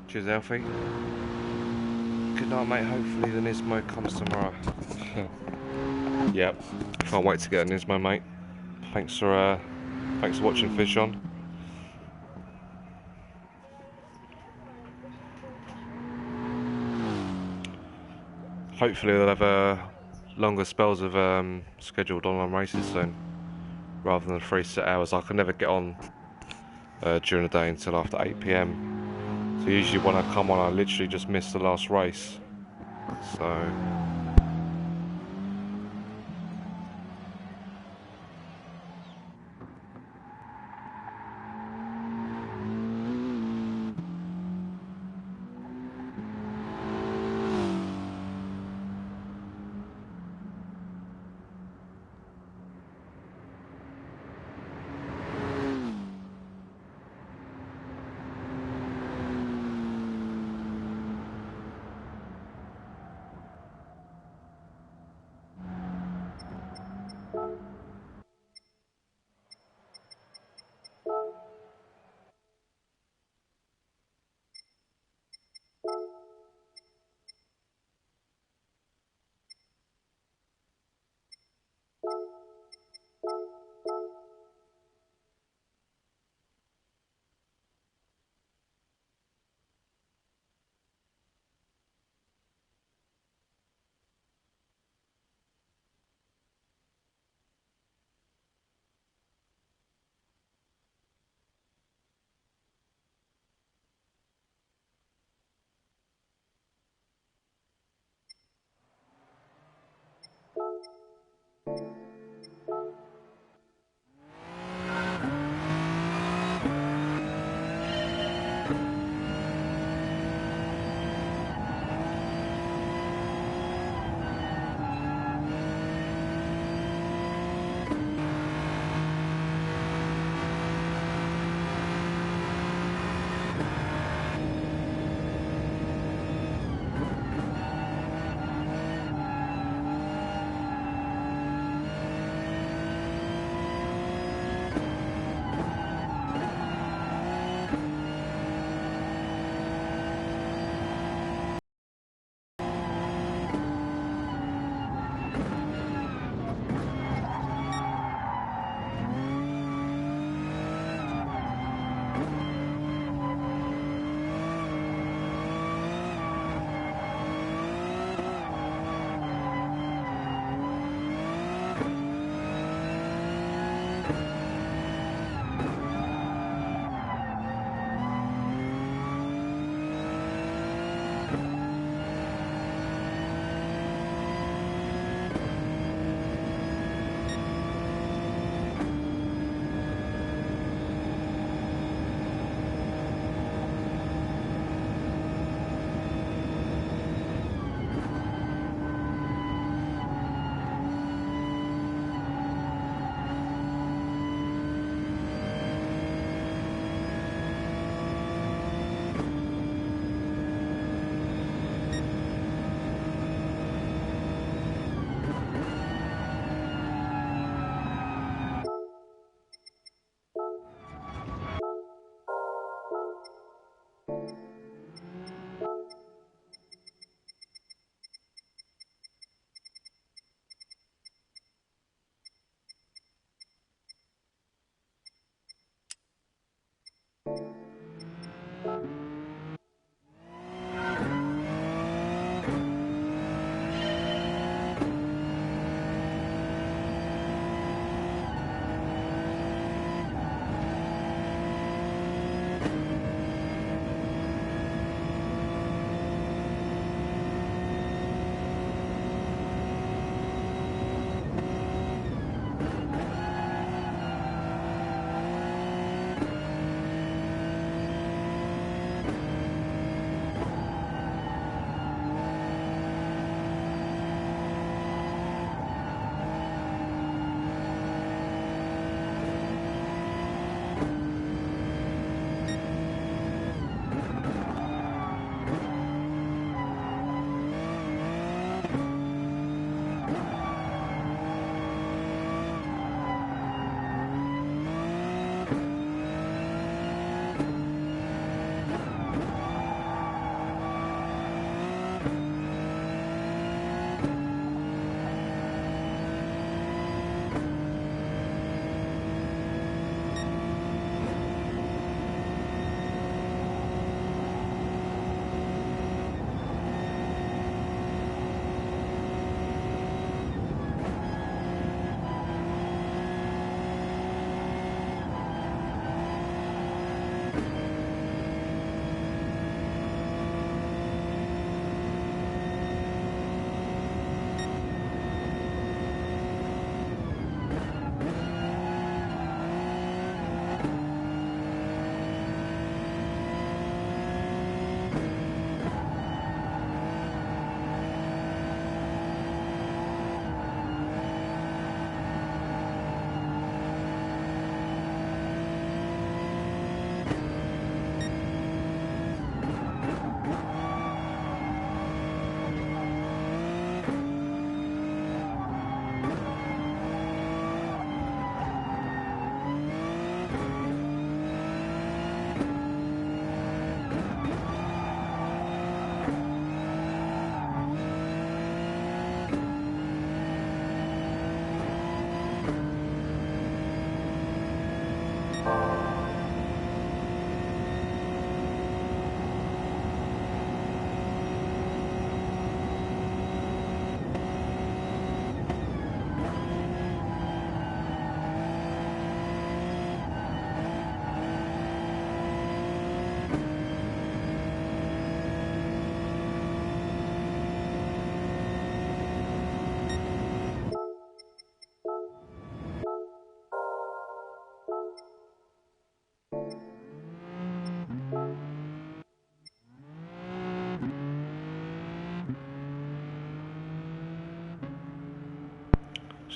Cheers Alfie. Good night mate, hopefully the Nismo comes tomorrow. Yep, can't wait to get a Nismo mate. Thanks for watching Fish On. Hopefully they'll have longer spells of scheduled online races soon, rather than 3 set hours. I can never get on during the day until after 8 PM. So usually when I come on, I literally just miss the last race. So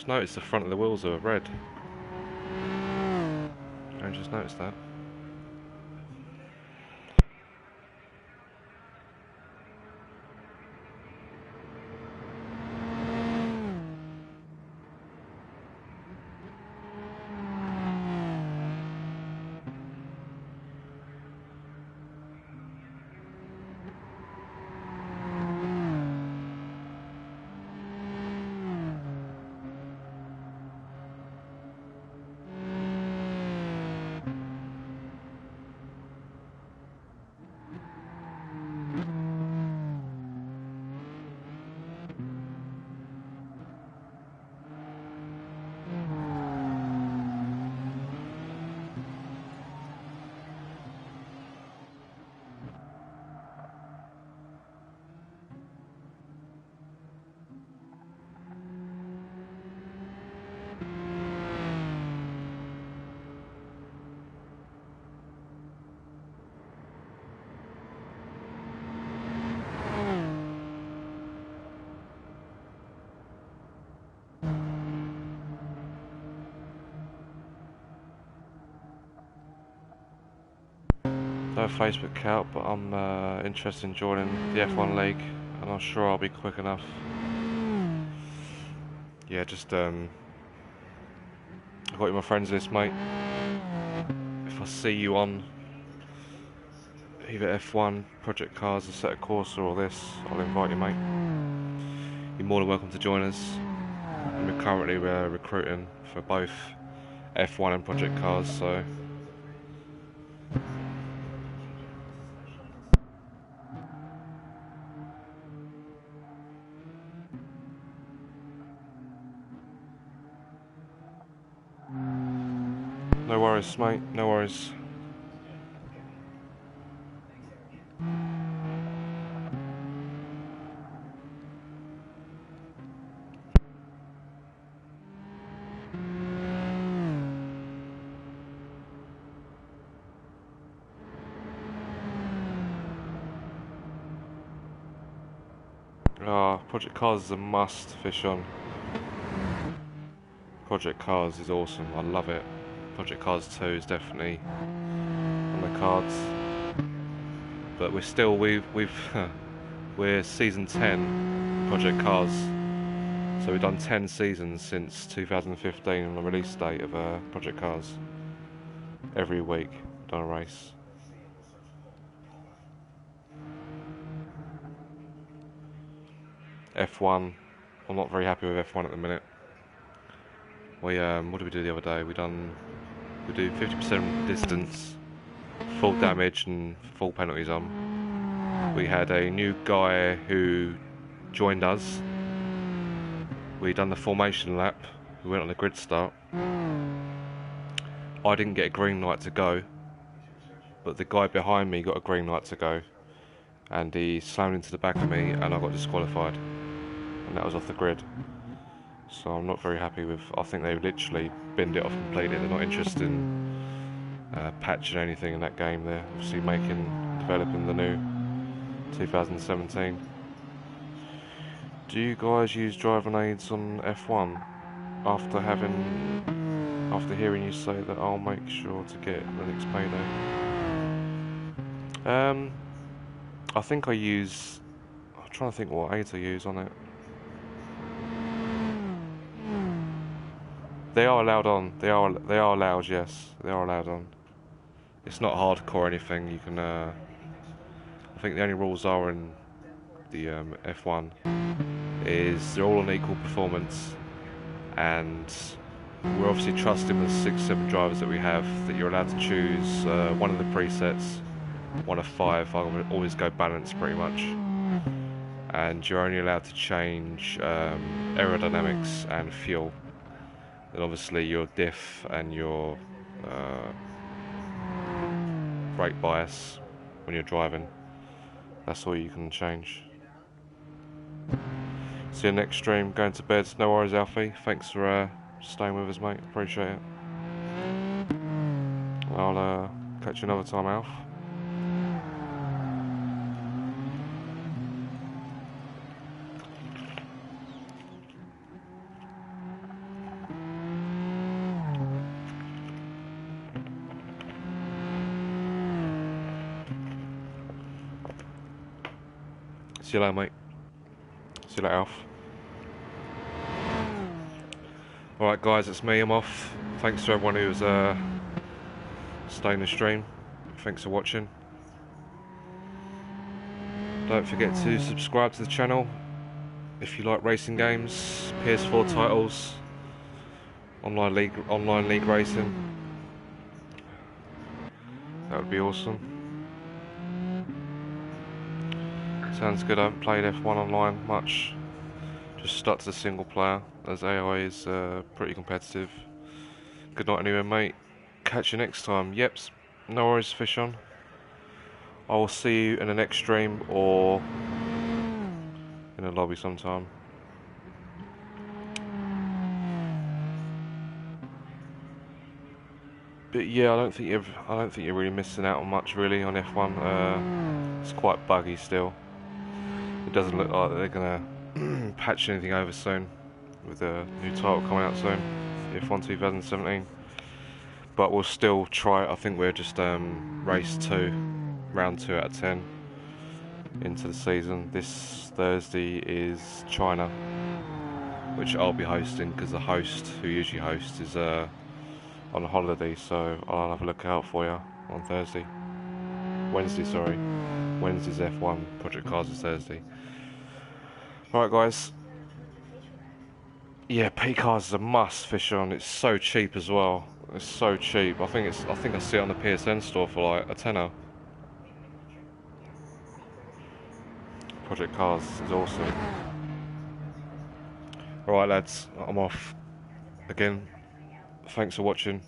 Just noticed the front of the wheels are red. I just noticed that. No Facebook account, but I'm interested in joining the F1 League, and I'm sure I'll be quick enough. Yeah, just I've got you my friends list, mate. If I see you on either F1, Project Cars, Assetto Corsa, or this, I'll invite you, mate. You're more than welcome to join us. And we're currently recruiting for both F1 and Project Cars, so no worries, mate, no worries. Project Cars is a must fish on. Project Cars is awesome, I love it. Project Cars 2 is definitely on the cards. But we're season 10 Project Cars. So we've done 10 seasons since 2015 on the release date of Project Cars. Every week, done a race. F1, I'm not very happy with F1 at the minute. We what did we do the other day? We do 50% distance, full damage and full penalties on. We had a new guy who joined us. We done the formation lap. We went on the grid start. I didn't get a green light to go, but the guy behind me got a green light to go, and he slammed into the back of me, and I got disqualified, and that was off the grid. So I'm not very happy with. I think they've literally binned it off completely. They're not interested in patching anything in that game. They're obviously developing the new 2017. Do you guys use driving aids on F1? After hearing you say that, I'll make sure to get the next payday. I think I'm trying to think what aids I use on it. They are allowed on. They are allowed. Yes, they are allowed on. It's not hardcore or anything. You can. I think the only rules are in the F1 is they're all on equal performance, and we're obviously trusting the 6-7 drivers that we have that you're allowed to choose one of the presets, one of 5. I always go balanced pretty much, and you're only allowed to change aerodynamics and fuel. And obviously your diff and your brake bias when you're driving, that's all you can change. See you next stream, going to bed. No worries, Alfie. Thanks for staying with us, mate. Appreciate it. I'll catch you another time, Alf. See you later, mate. See you later, Alf. Alright guys, it's me, I'm off. Thanks to everyone who's staying the stream. Thanks for watching. Don't forget to subscribe to the channel if you like racing games, PS4 titles, online league racing. That would be awesome. Sounds good. I haven't played F1 online much. Just stuck to the single player, as AI is pretty competitive. Good night anyway, mate. Catch you next time. Yep, no worries, fish on. I will see you in the next stream or in the lobby sometime. But yeah, I don't think you're really missing out on much really on F1. It's quite buggy still. It doesn't look like they're gonna patch anything over soon with a new title coming out soon, F1 2017. But we'll still try. I think we're just race 2, round 2 out of 10 into the season. This Thursday is China, which I'll be hosting because the host who usually hosts is on holiday, so I'll have a look out for you on Thursday. Wednesday, sorry. Wednesday's F1, Project Cars is Thursday. Alright guys. Yeah, P-Cars is a must, fish on. It's so cheap as well. It's so cheap. I think I see it on the PSN store for like a tenner. Project Cars is awesome. Alright lads, I'm off. Again, thanks for watching.